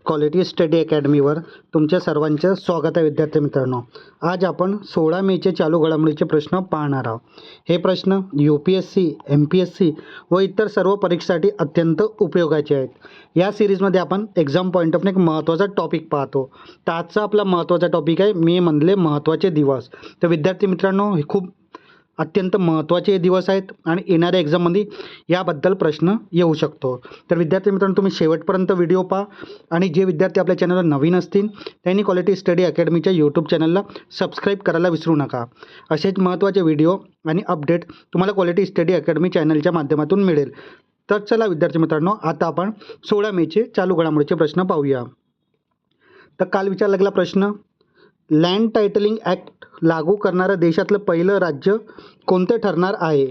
Quality study अकॅडमीवर तुमच्या सर्वांचं स्वागत आहे. विद्यार्थी मित्रांनो, आज आपण 16 मेचे चालू घडामोडीचे प्रश्न पाहणार आहोत. हे प्रश्न UPSC, MPSC व इतर सर्व परीक्षेसाठी अत्यंत उपयोगाचे आहेत. या सिरीजमध्ये आपण एक्झाम पॉईंट ऑफ एक महत्त्वाचा टॉपिक पाहतो. तर आजचा आपला महत्त्वाचा टॉपिक आहे मे मधले महत्त्वाचे दिवस. तर विद्यार्थी मित्रांनो, हे खूप अत्यंत महत्त्वाचे दिवस आहेत आणि येणाऱ्या एक्झाममध्ये याबद्दल प्रश्न येऊ शकतो. तर विद्यार्थी मित्रांनो, तुम्ही शेवटपर्यंत व्हिडिओ पहा आणि जे विद्यार्थी आपल्या चॅनलवर नवीन असतील त्यांनी क्वालिटी स्टडी अकॅडमीच्या यूट्यूब चॅनलला सबस्क्राईब करायला विसरू नका. असेच महत्त्वाचे व्हिडिओ आणि अपडेट तुम्हाला क्वालिटी स्टडी अकॅडमी चॅनलच्या माध्यमातून मिळेल. तर चला विद्यार्थी मित्रांनो, आता आपण 16 मेचे चालू घडामोडीचे प्रश्न पाहूया. तर काल विचारला गेला प्रश्न, लँड टायटलिंग ॲक्ट लागू करणारं देशातलं पहिलं राज्य कोणते ठरणार आहे?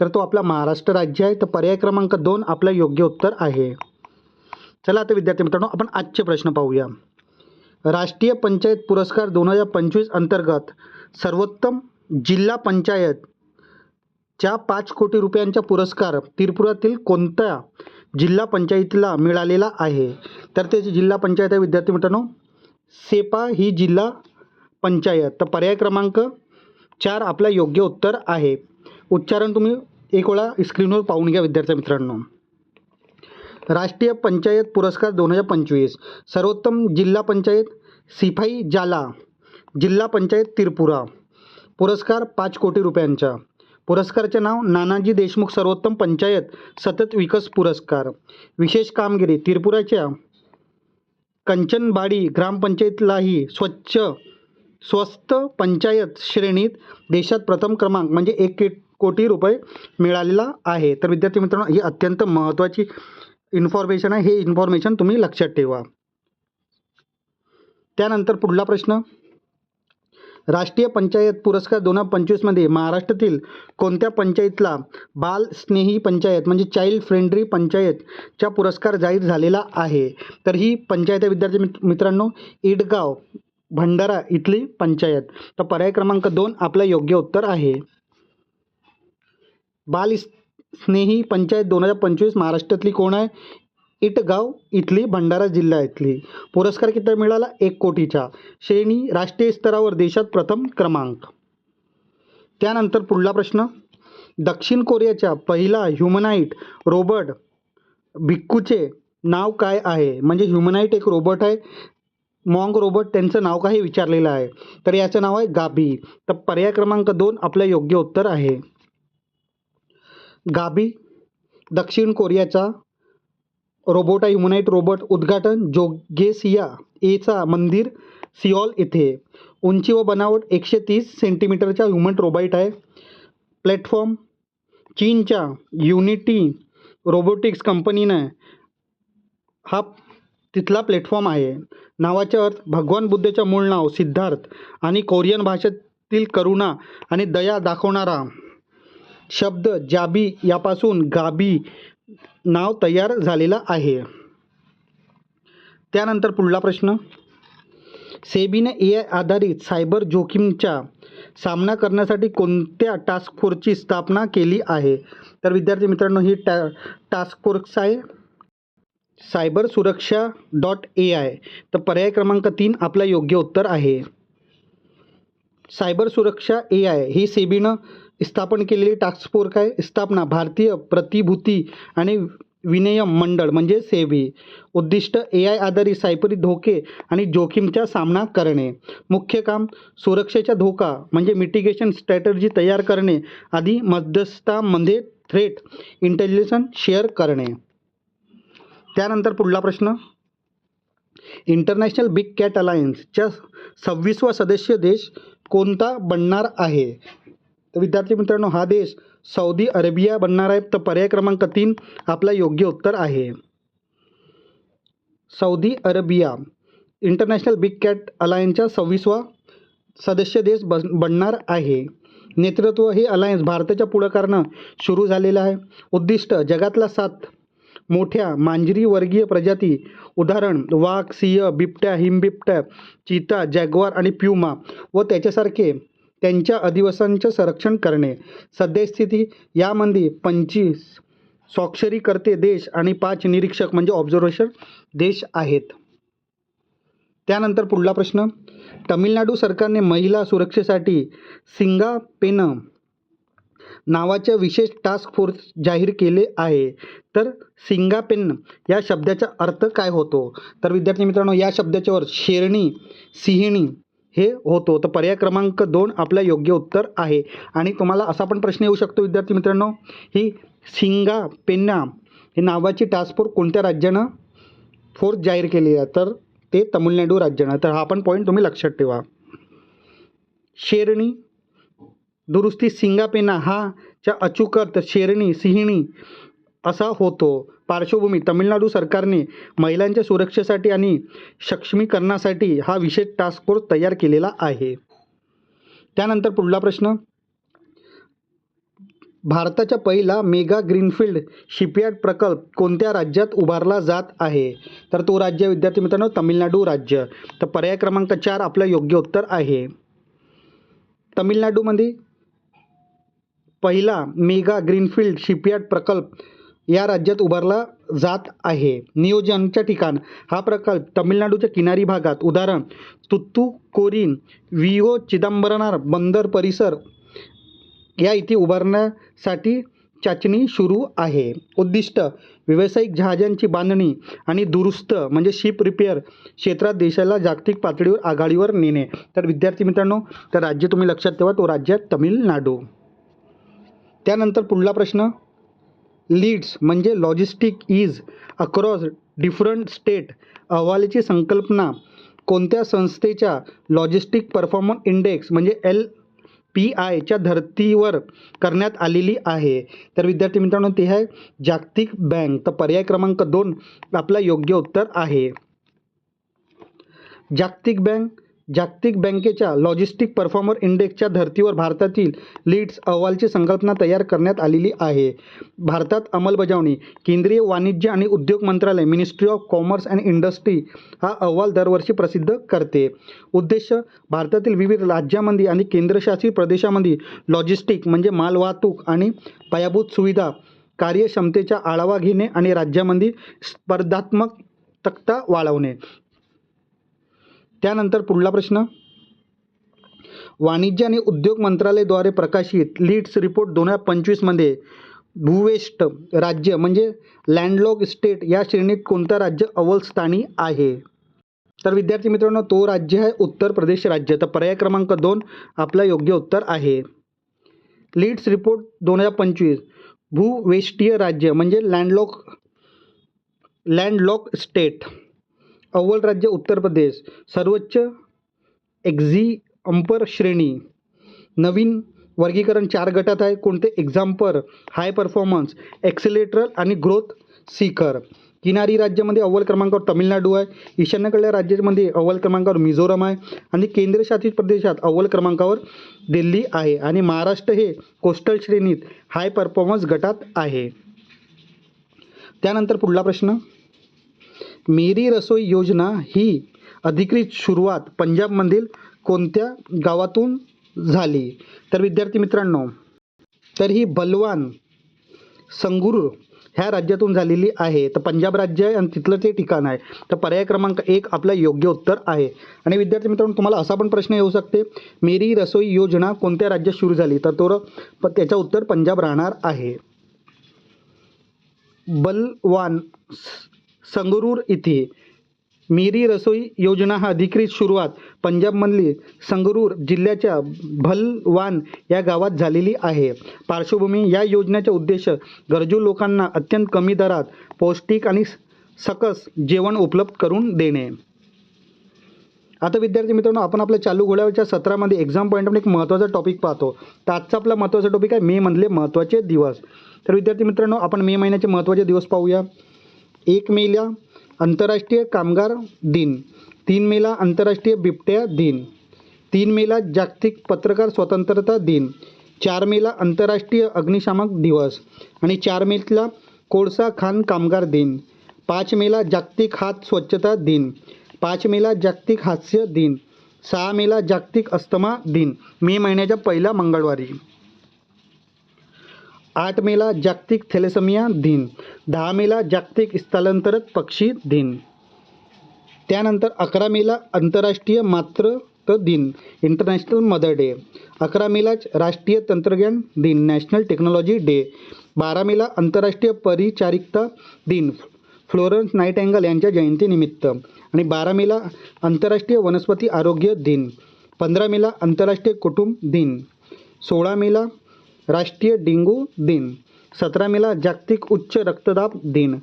तर तो आपला महाराष्ट्र राज्य आहे. तर पर्याय क्रमांक 2 आपलं योग्य उत्तर आहे. चला आता विद्यार्थी मित्रांनो, आपण आजचे प्रश्न पाहूया. राष्ट्रीय पंचायत पुरस्कार 2025 अंतर्गत सर्वोत्तम जिल्हा पंचायतच्या 5 कोटी रुपयांचा पुरस्कार त्रिपुरातील कोणत्या जिल्हा पंचायतीला मिळालेला आहे? तर त्याची जिल्हा पंचायत आहे विद्यार्थी मित्रांनो सेपा ही जिल्हा पंचायत. तर पर्याय क्रमांक 4 आपला योग्य उत्तर आहे. उच्चारण तुम्ही एक वेळा स्क्रीनवर पाहून घ्या विद्यार्थी मित्रांनो. राष्ट्रीय पंचायत पुरस्कार 2025 सर्वोत्तम जिल्हा पंचायत सिपाई जाला जिल्हा पंचायत त्रिपुरा. पुरस्कार 5 कोटी रुपयांचा. पुरस्काराचे नाव नानाजी देशमुख सर्वोत्तम पंचायत सतत विकास पुरस्कार. विशेष कामगिरी त्रिपुराच्या कंचनबाडी ग्रामपंचायतीलाही स्वस्त पंचायत श्रेणीत देशात प्रथम क्रमांक म्हणजे 1 कोटी रुपये मिळालेला आहे. तर विद्यार्थी मित्रांनो, ही अत्यंत महत्त्वाची इन्फॉर्मेशन आहे. हे इन्फॉर्मेशन तुम्ही लक्षात ठेवा. त्यानंतर पुढला प्रश्न, राष्ट्रीय पंचायत पुरस्कार 2025मध्ये महाराष्ट्रातील कोणत्या पंचायतीला बाल स्नेही पंचायत म्हणजे चाइल्ड फ्रेंडली पंचायतचा पुरस्कार जाहीर झालेला आहे? तर ही पंचायत आहे विद्यार्थी मित्रांनो इडगाव भंडारा इथली पंचायत. तर पर्याय क्रमांक 2 आपलं योग्य उत्तर आहे. बाल स्नेही पंचायत 2025 महाराष्ट्रातली कोण आहे? इटगाव इथली भंडारा जिल्हा इथली. पुरस्कार किती मिळाला? 1 कोटीचा. श्रेणी राष्ट्रीय स्तरावर देशात प्रथम क्रमांक. त्यानंतर पुढला प्रश्न, दक्षिण कोरियाच्या पहिला ह्युमनाईट रोबोट भिक्खूचे नाव काय आहे? म्हणजे ह्युमनाईट एक रोबोट आहे, मॉन्ग रोबोट, त्यांचं नाव काय विचारलेलं आहे. तर याचं नाव आहे गाबी. तर पर्याय क्रमांक 2 आपलं योग्य उत्तर आहे. गाबी दक्षिण कोरियाचा रोबोट आहे, ह्युमनाईट रोबोट. उद्घाटन जोगेसिया एचा मंदिर सिओल इथे. उंची व बनावट 130 सेंटीमीटरचा ह्युमन रोबोट आहे. प्लॅटफॉर्म चीनच्या युनिटी रोबोटिक्स कंपनीनं हा तिथला प्लॅटफॉर्म आहे. नावाचे अर्थ, भगवान बुद्धाचं मूळ नाव सिद्धार्थ आणि कोरियन भाषेतील करुणा आणि दया दाखवणारा शब्द जाबी यापासून गाबी नाव तयार झालेलं आहे. त्यानंतर पुढला प्रश्न, सेबीने AI आधारित सायबर जोखमीचा सामना करण्यासाठी कोणत्या टास्क फोर्सची स्थापना केली आहे? तर विद्यार्थी मित्रांनो, ही टास्क फोर्स आहे सायबर सुरक्षा .AI. तर पर्याय क्रमांक 3 आपला योग्य उत्तर आहे. सायबर सुरक्षा AI ही सेबीनं स्थापन केलेली टास्क फोर्स आहे. स्थापना भारतीय प्रतिभूती आणि विनियम मंडळ म्हणजे सेबी. उद्दिष्ट AI आधारित सायबरी धोके आणि जोखीमचा सामना करणे. मुख्य काम सुरक्षेचा धोका म्हणजे मिटिगेशन स्ट्रॅटर्जी तयार करणे, आधी मध्यस्थांमध्ये थ्रेट इंटेलिजन्स शेअर करणे. त्यानंतर पुढला प्रश्न, इंटरनॅशनल बिग कॅट अलायन्सच्या 26वा सदस्य देश कोणता बनणार आहे? तर विद्यार्थी मित्रांनो, हा देश सौदी अरेबिया बनणार आहे. तर पर्याय क्रमांक 3 आपला योग्य उत्तर आहे. Saudi Arabia international big cat अलायन्सचा 26वा सदस्य देश बनणार आहे. नेतृत्व हे अलायन्स भारताच्या पुढाकारानं सुरू झालेलं आहे. उद्दिष्ट जगातला 7 मोठ्या मांजरी वर्गीय प्रजाती उदाहरण वाघ, सिंह, बिबट्या, हिमबिबट्या, चीता, जॅग्वार आणि प्युमा व त्याच्यासारखे त्यांच्या अधिवासांचे संरक्षण करणे. सद्यस्थिती यामध्ये 25 स्वाक्षरीकर्ते देश आणि 5 निरीक्षक म्हणजे ऑब्झर्वेशन देश आहेत. त्यानंतर पुढला प्रश्न, तमिळनाडू सरकारने महिला सुरक्षेसाठी सिंगापेन नावाच्या विशेष टास्क फोर्स जाहीर केले आहे. तर सिंगापेन या शब्दाचा अर्थ काय होतो? तर विद्यार्थी मित्रांनो, या शब्दाच्या वर शेरणी, सिंहिणी हे होतो. तर पर्याय क्रमांक 2 आपलं योग्य उत्तर आहे. आणि तुम्हाला असा पण प्रश्न येऊ शकतो विद्यार्थी मित्रांनो, ही सिंगापेन्ना ही नावाची टास्क फोर्स कोणत्या राज्यानं फोर्स जाहीर केली आहे? तर ते तमिळनाडू राज्यानं. तर हा पण पॉईंट तुम्ही लक्षात ठेवा. शेरणी दुरुस्ती सिंगापेना हा च्या अचूक अर्थ शेरणी, सिंहिणी असा होतो. पार्श्वभूमी, तमिळनाडू सरकारने महिलांच्या सुरक्षेसाठी आणि सक्षमीकरणासाठी हा विशेष टास्क फोर्स तयार केलेला आहे. त्यानंतर पुढला प्रश्न, भारताचा पहिला मेगा ग्रीनफील्ड शिपयार्ड प्रकल्प कोणत्या राज्यात उभारला जात आहे? तर तो राज्य विद्यार्थी मित्रांनो तमिळनाडू राज्य. तर पर्याय क्रमांक 4 आपलं योग्य उत्तर आहे. तमिळनाडूमध्ये पहिला मेगा ग्रीनफील्ड शिपयार्ड प्रकल्प या राज्यात उभारला जात आहे. नियोजनच्या ठिकाण, हा प्रकल्प तमिळनाडूच्या किनारी भागात, उदाहरण तुत्तुकोरीन, विओ चिदंबरनार बंदर परिसर या इथे उभारण्यासाठी चाचणी सुरू आहे. उद्दिष्ट, व्यावसायिक जहाजांची बांधणी आणि दुरुस्त म्हणजे शिप रिपेअर क्षेत्रात देशाला जागतिक पातळीवर आघाडीवर नेणे. तर विद्यार्थी मित्रांनो, तर राज्य तुम्ही लक्षात ठेवा, तो राज्य तमिळनाडू. त्यानंतर पुढला प्रश्न, लीड्स म्हणजे logistic is across different state अहवालाची संकल्पना कोणत्या संस्थेच्या लॉजिस्टिक परफॉर्मन्स इंडेक्स म्हणजे LPIच्या धर्तीवर करण्यात आलेली आहे? तर विद्यार्थी मित्रांनो ते आहे जागतिक बँक. तर पर्याय क्रमांक 2 आपला योग्य उत्तर आहे. जागतिक बँकेच्या लॉजिस्टिक परफॉर्मर इंडेक्सच्या धर्तीवर भारतातील लीड्स अहवालची संकल्पना तयार करण्यात आलेली आहे. भारतात अंमलबजावणी, केंद्रीय वाणिज्य आणि उद्योग मंत्रालय ministry of commerce and industry हा अहवाल दरवर्षी प्रसिद्ध करते. उद्देश, भारतातील विविध राज्यांमध्ये आणि केंद्रशासित प्रदेशांमध्ये लॉजिस्टिक म्हणजे मालवाहतूक आणि पायाभूत सुविधा कार्यक्षमतेचा आढावा घेणे आणि राज्यांमध्ये स्पर्धात्मकता वाढवणे. त्यानंतर पुढला प्रश्न, वाणिज्य आणि उद्योग मंत्रालयाद्वारे प्रकाशित लीड्स रिपोर्ट 2025 मध्ये भूवेष्ट राज्य म्हणजे लँडलॉक स्टेट या श्रेणीत कोणतं राज्य अव्वल स्थानी आहे? तर विद्यार्थी मित्रांनो तो राज्य आहे उत्तर प्रदेश राज्य. तर पर्याय क्रमांक 2 आपलं योग्य उत्तर आहे. लीड्स रिपोर्ट 2025 भूवेष्टीय राज्य म्हणजे लँडलॉक स्टेट, अव्वल राज्य उत्तर प्रदेश, सर्वोच्च एक्झाम्पर श्रेणी, नवीन वर्गीकरण 4 गटात आहे. कोणते? एक्झाम्पर, हाय परफॉर्मन्स, एक्सेलेटर आणि ग्रोथ सीकर. किनारी राज्यामध्ये अव्वल क्रमांकावर तमिळनाडू आहे, ईशान्येकडल्या राज्यामध्ये अव्वल क्रमांकावर मिझोराम आहे आणि केंद्रशासित प्रदेशात अव्वल क्रमांकावर दिल्ली आहे आणि महाराष्ट्र हे कोस्टल श्रेणीत हाय परफॉर्मन्स गटात आहे. त्यानंतर पुढला प्रश्न, मेरी रसोई योजना ही अधिकृत सुरुवात पंजाबमधील कोणत्या गावातून झाली? तर विद्यार्थी मित्रांनो तर ही बलवान संगरूर ह्या राज्यातून झालेली आहे. तर पंजाब राज्य आहे आणि तिथलं ते ठिकाण आहे. तर पर्याय क्रमांक 1 आपलं योग्य उत्तर आहे. आणि विद्यार्थी मित्रांनो तुम्हाला असा पण प्रश्न येऊ शकते, मेरी रसोई योजना कोणत्या राज्यात सुरू झाली? तर त्याचं उत्तर पंजाब राहणार आहे. बलवान संगरूर इथे मेरी रसोई योजना हा अधिकृत सुरुवात पंजाबमधली संगरूर जिल्ह्याच्या भलवान या गावात झालेली आहे. पार्श्वभूमी, या योजनेचा उद्देश गरजू लोकांना अत्यंत कमी दरात पौष्टिक आणि सकस जेवण उपलब्ध करून देणे. आता विद्यार्थी मित्रांनो आपण आपल्या चालू घडामोडीच्या सत्रामध्ये एक्झाम पॉईंटमध्ये एक महत्त्वाचा टॉपिक पाहतो. तर आजचा आपला महत्त्वाचा टॉपिक आहे मे मधले महत्त्वाचे दिवस. तर विद्यार्थी मित्रांनो आपण मे महिन्याचे महत्त्वाचे दिवस पाहूया. 1 मेला आंतरराष्ट्रीय कामगार दिन, 3 मेला आंतरराष्ट्रीय बिबट्या दिन, 3 मेला जागतिक पत्रकार स्वतंत्रता दिन, 4 मेला आंतरराष्ट्रीय अग्निशामक दिवस आणि 4 मेला कोळसा खाण कामगार दिन, 5 मेला जागतिक हात स्वच्छता दिन, 5 मेला जागतिक हास्य दिन, 6 मेला जागतिक अस्थमा दिन मे महिन्याच्या पहिल्या मंगळवारी, 8 मेला जागतिक थॅलेसेमिया दिन, 10 मेला जागतिक स्थलांतरित पक्षी दिन. त्यानंतर 11 मेला आंतरराष्ट्रीय मातृत्व दिन इंटरनॅशनल मदर डे. 11 मेला राष्ट्रीय तंत्रज्ञान दिन नॅशनल टेक्नॉलॉजी डे. 12 मेला आंतरराष्ट्रीय परिचारिकता दिन फ्लोरन्स नाईटिंगेल यांच्या जयंतीनिमित्त. आणि 12 मेला आंतरराष्ट्रीय वनस्पती आरोग्य दिन. 15 मेला आंतरराष्ट्रीय कुटुंब दिन. 16 मेला राष्ट्रीय डेंग्यू दिन. 17 मेला जागतिक उच्च रक्तदाब दिन.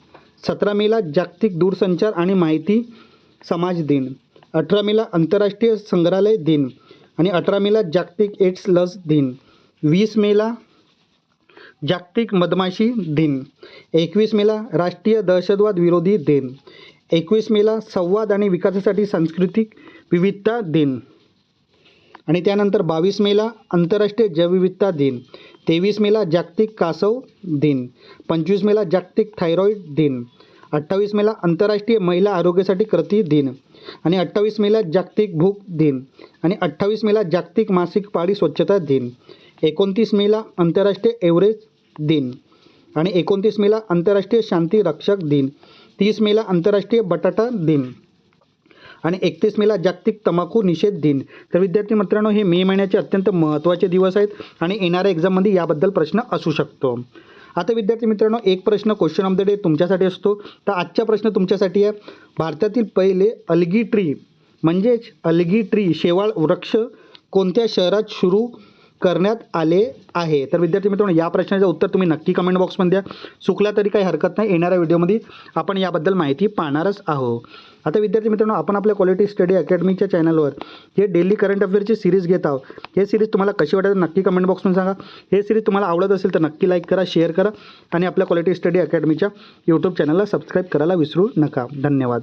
17 मेला जागतिक दूरसंचार आणि माहिती समाज दिन. 18 मेला आंतरराष्ट्रीय संग्रहालय दिन. आणि 18 मेला जागतिक एड्स लस दिन. 20 मेला जागतिक मधमाशी दिन. 21 मेला राष्ट्रीय दहशतवाद विरोधी दिन. 21 मेला संवाद आणि विकासासाठी सांस्कृतिक विविधता दिन. आणि त्यानंतर 22 मेला आंतरराष्ट्रीय जैवविविधता दिन. 23 मेला जागतिक कासव दिन. 25 मेला जागतिक थायरॉईड दिन. 28 मेला आंतरराष्ट्रीय महिला आरोग्यासाठी कृती दिन. आणि 28 मेला जागतिक भूक दिन. आणि 28 मेला जागतिक मासिक पाळी स्वच्छता दिन. 29 मेला आंतरराष्ट्रीय एव्हरेस्ट दिन. आणि 29 मेला आंतरराष्ट्रीय शांती रक्षक दिन. 30 मेला आंतरराष्ट्रीय बटाटा दिन. आणि 31 मेला जागतिक तंबाखू निषेध दिन. तर विद्यार्थी मित्रांनो, हे मे महिन्याचे अत्यंत महत्त्वाचे दिवस आहेत आणि येणाऱ्या एक्झाममध्ये याबद्दल प्रश्न असू शकतो. आता विद्यार्थी मित्रांनो, एक प्रश्न क्वेश्चन ऑफ द डे तुमच्यासाठी असतो. तर आजचा प्रश्न तुमच्यासाठी आहे, भारतातील पहिले अलगी ट्री म्हणजेच अलगी ट्री शेवाळ वृक्ष कोणत्या शहरात सुरू करण्यात आले आहे. तर विद्यार्थी मित्रांनो, या प्रश्नाचं उत्तर तुम्ही नक्की कमेंट बॉक्समध्ये द्या. चुकला तरी काही हरकत नाही, येणाऱ्या व्हिडिओमध्ये आपण याबद्दल माहिती पाहणारच आहोत. आता विद्यार्थी मित्रांनो, आपण आपल्या क्वालिटी स्टडी अकॅडमीच्या चॅनलवर जे डेली करंट अफेअरची सिरीज घेत आहोत. हे सिरीज तुम्हाला कशी वाटत नक्की कमेंट बॉक्समध्ये सांगा. हे सिरीज तुम्हाला आवडत असेल तर नक्की लाईक करा, शेअर करा आणि आपल्या क्वालिटी स्टडी अकॅडमीच्या यूट्यूब चॅनलला सबस्क्राईब करायला विसरू नका. धन्यवाद.